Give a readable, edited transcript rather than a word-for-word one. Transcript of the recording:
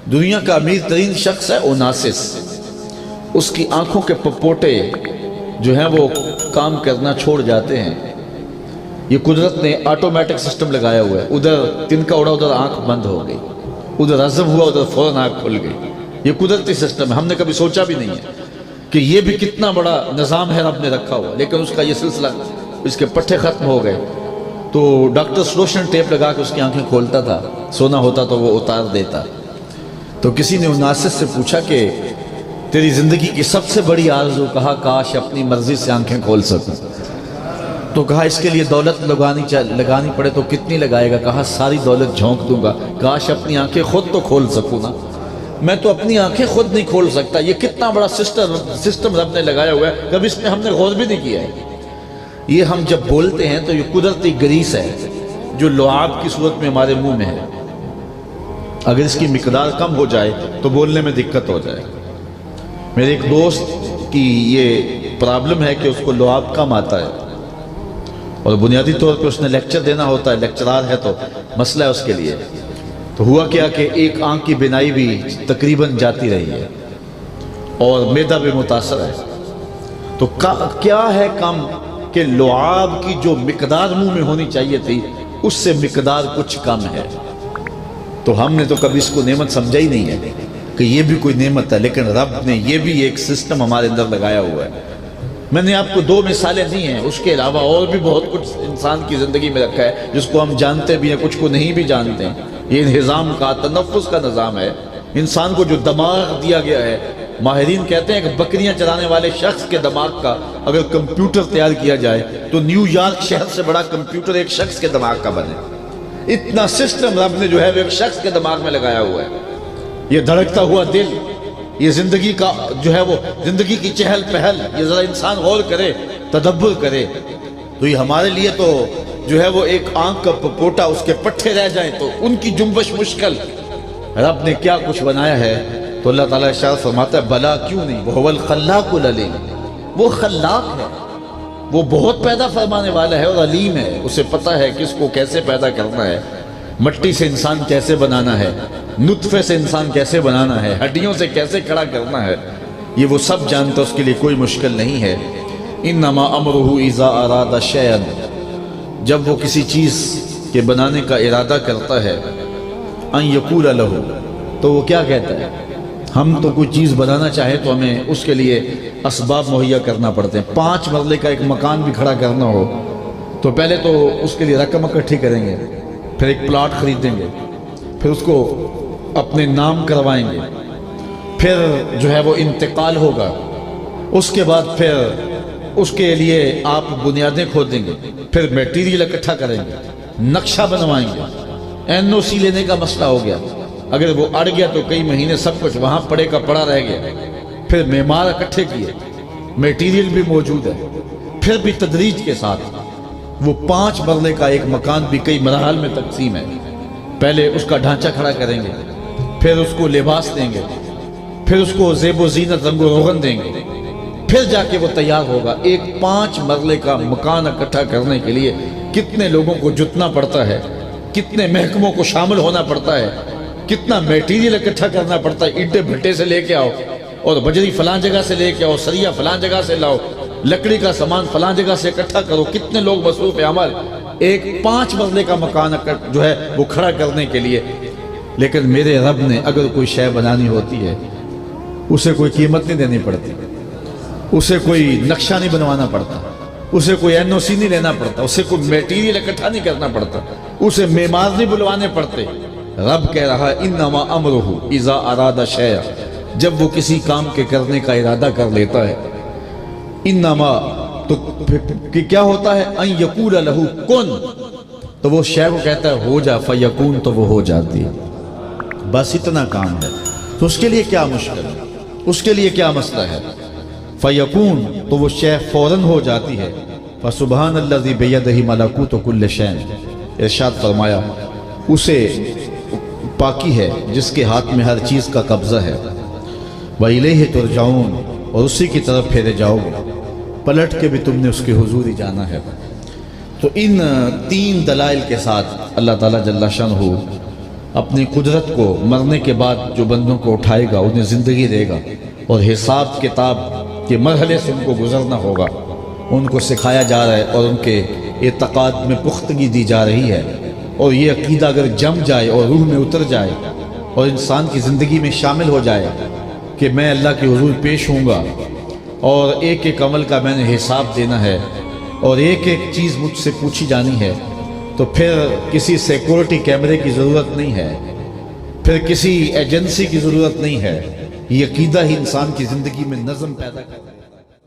دنیا کا امیر ترین شخص ہے اوناسس، اس کی آنکھوں کے پپوٹے جو ہیں وہ کام کرنا چھوڑ جاتے ہیں۔ یہ قدرت نے آٹومیٹک سسٹم لگایا ہوا ہے، ادھر تنکا اڑا ادھر آنکھ بند ہو گئی، ادھر عزم ہوا ادھر فوراً آنکھ کھل گئی۔ یہ قدرتی سسٹم ہے، ہم نے کبھی سوچا بھی نہیں ہے کہ یہ بھی کتنا بڑا نظام ہے رب نے رکھا ہوا، لیکن اس کا یہ سلسلہ، اس کے پٹھے ختم ہو گئے تو ڈاکٹر سلوشن ٹیپ لگا کے اس کی آنکھیں کھولتا تھا، سونا ہوتا تو وہ اتار دیتا۔ تو کسی نے اوناسس سے پوچھا کہ تیری زندگی کی سب سے بڑی آرزو، کہا کاش اپنی مرضی سے آنکھیں کھول سکوں۔ تو کہا اس کے لیے دولت لگانی پڑے تو کتنی لگائے گا؟ کہا ساری دولت جھونک دوں گا، کاش اپنی آنکھیں خود تو کھول سکوں نا، میں تو اپنی آنکھیں خود نہیں کھول سکتا۔ یہ کتنا بڑا سسٹم رب نے لگایا ہوا ہے، کبھی اس میں ہم نے غور بھی نہیں کیا ہے۔ یہ ہم جب بولتے ہیں تو یہ قدرتی گریس ہے جو لعاب کی صورت میں ہمارے منہ میں ہے، اگر اس کی مقدار کم ہو جائے تو بولنے میں دقت ہو جائے۔ میرے ایک دوست کی یہ پرابلم ہے کہ اس کو لعاب کم آتا ہے، اور بنیادی طور پہ اس نے لیکچر دینا ہوتا ہے، لیکچرار ہے تو مسئلہ ہے اس کے لیے۔ تو ہوا کیا کہ ایک آنکھ کی بینائی بھی تقریباً جاتی رہی ہے اور معدہ بھی متاثر ہے۔ تو کیا ہے کم کہ لعاب کی جو مقدار منہ میں ہونی چاہیے تھی اس سے مقدار کچھ کم ہے۔ تو ہم نے تو کبھی اس کو نعمت سمجھا ہی نہیں ہے کہ یہ بھی کوئی نعمت ہے، لیکن رب نے یہ بھی ایک سسٹم ہمارے اندر لگایا ہوا ہے۔ میں نے آپ کو 2 مثالیں دی ہیں، اس کے علاوہ اور بھی بہت کچھ انسان کی زندگی میں رکھا ہے جس کو ہم جانتے بھی ہیں، کچھ کو نہیں بھی جانتے ہیں۔ یہ انہضام کا، تنفس کا نظام ہے۔ انسان کو جو دماغ دیا گیا ہے، ماہرین کہتے ہیں کہ بکریاں چرانے والے شخص کے دماغ کا اگر کمپیوٹر تیار کیا جائے تو نیو یارک شہر سے بڑا کمپیوٹر ایک شخص کے دماغ کا بنے۔ اتنا سسٹم رب نے جو ہے وہ ایک شخص کے دماغ میں لگایا ہوا ہے۔ یہ دھڑکتا ہوا دل، یہ زندگی کا جو ہے وہ زندگی کی چہل پہل، یہ ذرا انسان غور کرے، تدبر کرے تو یہ ہمارے لیے تو جو ہے وہ ایک آنکھ کا پپوٹا، اس کے پٹھے رہ جائیں تو ان کی جنبش مشکل۔ رب نے کیا کچھ بنایا ہے، تو اللہ تعالیٰ ارشاد فرماتا ہے بلا کیوں نہیں، وہ الخلاق العلیم، وہ خلاق ہے، وہ بہت پیدا فرمانے والا ہے اور علیم ہے، اسے پتہ ہے کس کو کیسے پیدا کرنا ہے، مٹی سے انسان کیسے بنانا ہے، نطفے سے انسان کیسے بنانا ہے، ہڈیوں سے کیسے کھڑا کرنا ہے، یہ وہ سب جانتا، اس کے لیے کوئی مشکل نہیں ہے۔ انما امرہ اذا اراد شیئا، جب وہ کسی چیز کے بنانے کا ارادہ کرتا ہے، ان یقول لہ، تو وہ کیا کہتا ہے؟ ہم تو کوئی چیز بنانا چاہے تو ہمیں اس کے لیے اسباب مہیا کرنا پڑتے ہیں۔ 5 مرلے کا ایک مکان بھی کھڑا کرنا ہو تو پہلے تو اس کے لیے رقم اکٹھی کریں گے، پھر ایک پلاٹ خریدیں گے، پھر اس کو اپنے نام کروائیں گے، پھر جو ہے وہ انتقال ہوگا، اس کے بعد پھر اس کے لیے آپ بنیادیں کھودیں گے، پھر میٹیریل اکٹھا کریں گے، نقشہ بنوائیں گے، NOC لینے کا مسئلہ ہو گیا، اگر وہ اڑ گیا تو کئی مہینے سب کچھ وہاں پڑے کا پڑا رہ گیا، پھر معمار اکٹھے کیے، میٹیریل بھی موجود ہے، پھر بھی تدریج کے ساتھ وہ 5 مرلے کا ایک مکان بھی کئی مراحل میں تقسیم ہے۔ پہلے اس کا ڈھانچہ کھڑا کریں گے، پھر اس کو لباس دیں گے، پھر اس کو زیب و زینت رنگ و روغن دیں گے، پھر جا کے وہ تیار ہوگا۔ ایک 5 مرلے کا مکان اکٹھا کرنے کے لیے کتنے لوگوں کو جتنا پڑتا ہے، کتنے محکموں کو شامل ہونا پڑتا ہے، کتنا میٹیریل اکٹھا کرنا پڑتا ہے، اینٹیں بھٹے سے لے کے آؤ اور بجری فلان جگہ سے لے کے آؤ، سریا فلان جگہ سے لاؤ، لکڑی کا سامان فلان جگہ سے اکٹھا کرو، کتنے لوگ مصروف عمل ایک 5 مرلے کا مکان جو ہے وہ کھڑا کرنے کے لیے۔ لیکن میرے رب نے اگر کوئی شے بنانی ہوتی ہے اسے کوئی قیمت نہیں دینی پڑتی، اسے کوئی نقشہ نہیں بنوانا پڑتا، اسے کوئی NOC نہیں لینا پڑتا، اسے کوئی میٹیریل اکٹھا نہیں کرنا پڑتا، اسے معمار نہیں بلوانے پڑتے۔ رب کہہ رہا ہے انما امرہ اذا اراد شیئا، جب وہ کسی کام کے کرنے کا ارادہ کر لیتا ہے، انما تو کیا ہوتا ہے، ان یقول لہ کن، تو وہ شے کو کہتا ہے ہو جا، فیکون، تو وہ ہو جاتی ہے، بس اتنا کام ہے۔ تو اس کے لیے کیا مشکل ہے، اس کے لیے کیا مسئلہ ہے، فیکون، تو وہ شے فوراً ہو جاتی ہے۔ فسبحان الذی بیدہ ملکوت کل شیء، ارشاد فرمایا اسے پاکی ہے جس کے ہاتھ میں ہر چیز کا قبضہ ہے، وَإِلَيْهِ تُرْجَعُونَ، اور اسی کی طرف پھیرے جاؤ گے، پلٹ کے بھی تم نے اس کے حضور ہی جانا ہے۔ تو ان 3 دلائل کے ساتھ اللہ تعالیٰ جل شانہ اپنی قدرت کو مرنے کے بعد جو بندوں کو اٹھائے گا انہیں زندگی دے گا، اور حساب کتاب کے مرحلے سے ان کو گزرنا ہوگا، ان کو سکھایا جا رہا ہے اور ان کے اعتقاد میں پختگی دی جا رہی ہے۔ اور یہ عقیدہ اگر جم جائے اور روح میں اتر جائے اور انسان کی زندگی میں شامل ہو جائے کہ میں اللہ کے حضور پیش ہوں گا اور ایک ایک عمل کا میں نے حساب دینا ہے اور ایک ایک چیز مجھ سے پوچھی جانی ہے، تو پھر کسی سیکورٹی کیمرے کی ضرورت نہیں ہے، پھر کسی ایجنسی کی ضرورت نہیں ہے۔ یہ عقیدہ ہی انسان کی زندگی میں نظم پیدا کرتا ہے۔